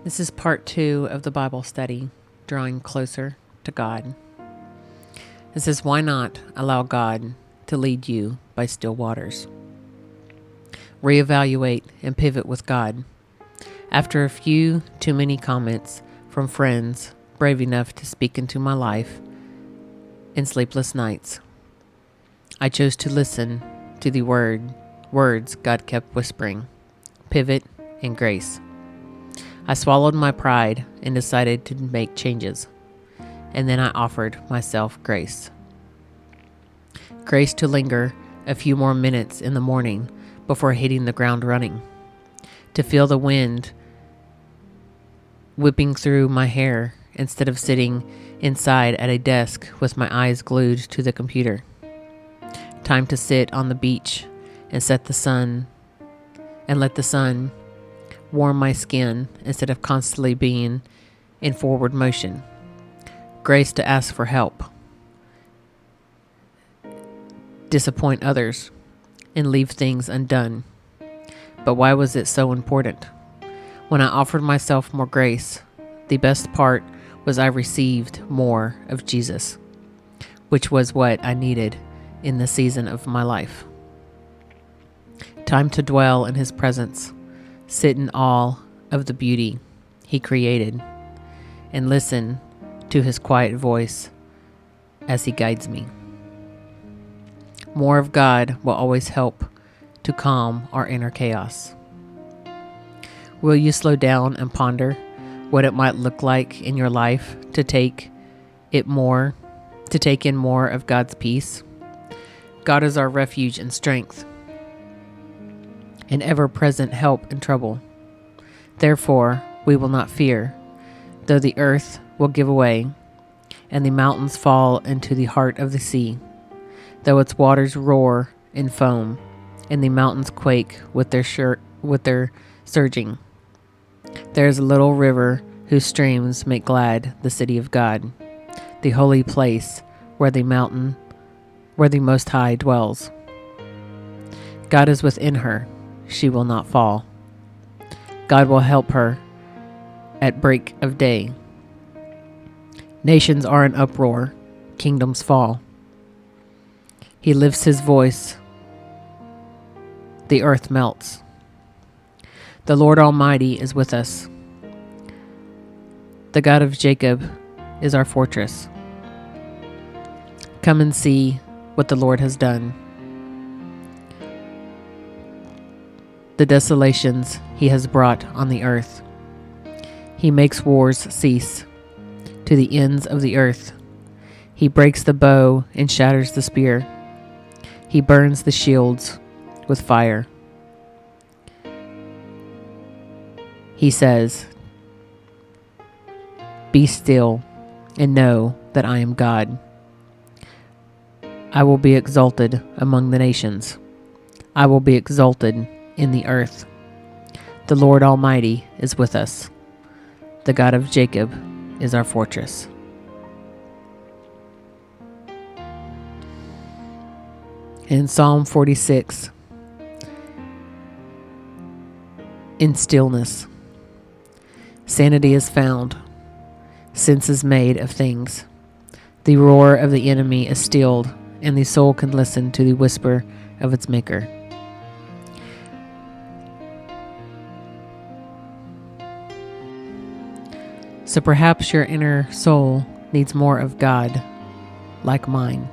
This is part 2 of the Bible study, Drawing Closer to God. This is Why Not Allow God to Lead You by Still Waters. Reevaluate and pivot with God. After a few too many comments from friends brave enough to speak into my life in sleepless nights, I chose to listen to the words God kept whispering, pivot and grace. I swallowed my pride and decided to make changes, and then I offered myself grace. Grace to linger a few more minutes in the morning before hitting the ground running, to feel the wind whipping through my hair instead of sitting inside at a desk with my eyes glued to the computer. Time to sit on the beach and let the sun warm my skin instead of constantly being in forward motion. Grace to ask for help, disappoint others, and leave things undone. But why was it so important? When I offered myself more grace, the best part was I received more of Jesus, which was what I needed in the season of my life. Time to dwell in His presence, sit in awe of the beauty He created, and listen to His quiet voice as He guides me. More of God will always help to calm our inner chaos. Will you slow down and ponder what it might look like in your life to take in more of God's peace? God is our refuge and strength, an ever-present help in trouble. Therefore, we will not fear, though the earth will give way, and the mountains fall into the heart of the sea, though its waters roar in foam, and the mountains quake with their surging. There is a little river whose streams make glad the city of God, the holy place where the Most High dwells. God is within her. She will not fall. God will help her at break of day. Nations are in uproar, kingdoms fall. He lifts His voice, the earth melts. The Lord Almighty is with us. The God of Jacob is our fortress. Come and see what the Lord has done, the desolations He has brought on the earth. He makes wars cease to the ends of the earth. He breaks the bow and shatters the spear. He burns the shields with fire. He says, "Be still and know that I am God. I will be exalted among the nations. I will be exalted in the earth. The Lord Almighty is with us. The God of Jacob is our fortress." In Psalm 46, in stillness, sanity is found, sense is made of things. The roar of the enemy is stilled, and the soul can listen to the whisper of its Maker. So perhaps your inner soul needs more of God, like mine.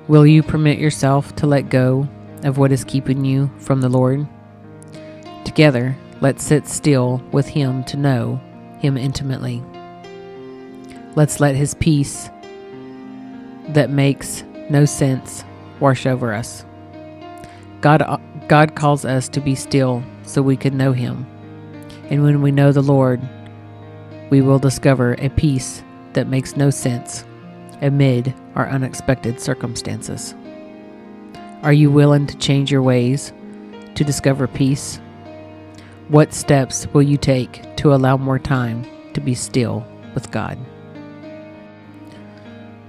Will you permit yourself to let go of what is keeping you from the Lord? Together, let's sit still with Him to know Him intimately. Let's let His peace that makes no sense wash over us. God calls us to be still so we can know Him. And when we know the Lord, we will discover a peace that makes no sense amid our unexpected circumstances. Are you willing to change your ways to discover peace? What steps will you take to allow more time to be still with God?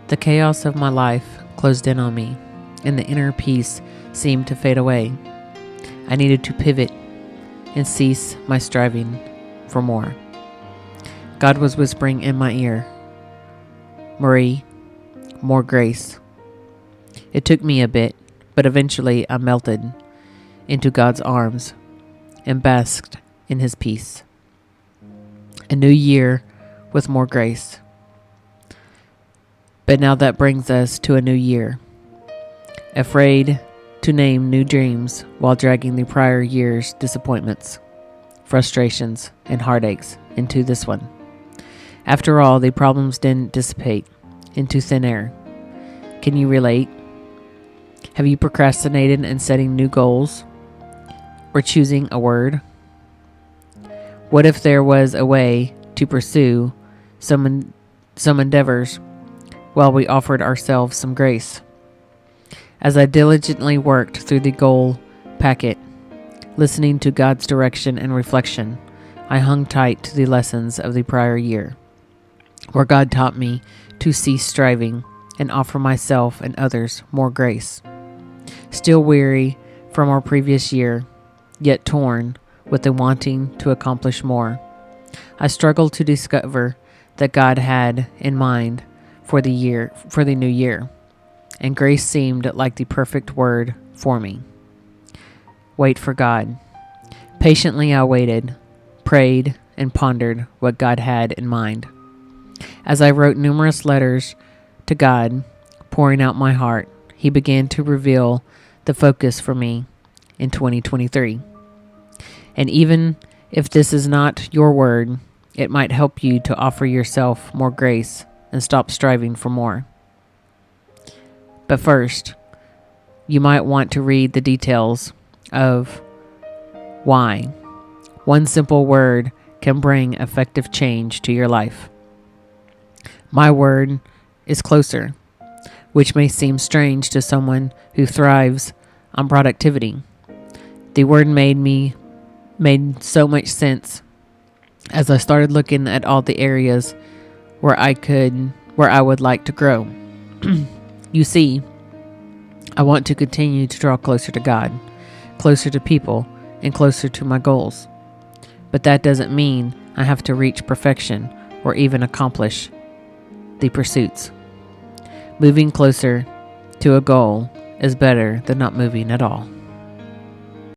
The chaos of my life closed in on me, and the inner peace seemed to fade away. I needed to pivot and cease my striving for more. God was whispering in my ear, Marie, more grace. It took me a bit, but eventually I melted into God's arms and basked in His peace. A new year with more grace. But now that brings us to a new year. Afraid to name new dreams while dragging the prior year's disappointments, frustrations, and heartaches into this one. After all, the problems didn't dissipate into thin air. Can you relate? Have you procrastinated in setting new goals or choosing a word? What if there was a way to pursue some endeavors while we offered ourselves some grace? As I diligently worked through the goal packet, listening to God's direction and reflection, I hung tight to the lessons of the prior year, where God taught me to cease striving and offer myself and others more grace. Still weary from our previous year, yet torn with the wanting to accomplish more, I struggled to discover that God had in mind for the new year, and grace seemed like the perfect word for me. Wait for God. Patiently I waited, prayed, and pondered what God had in mind. As I wrote numerous letters to God, pouring out my heart, He began to reveal the focus for me in 2023. And even if this is not your word, it might help you to offer yourself more grace and stop striving for more. But first, you might want to read the details of why one simple word can bring effective change to your life. My word is closer, which may seem strange to someone who thrives on productivity. The word made so much sense as I started looking at all the areas where I would like to grow. You see, I want to continue to draw closer to God, closer to people, and closer to my goals. But that doesn't mean I have to reach perfection or even accomplish the pursuits. Moving closer to a goal is better than not moving at all.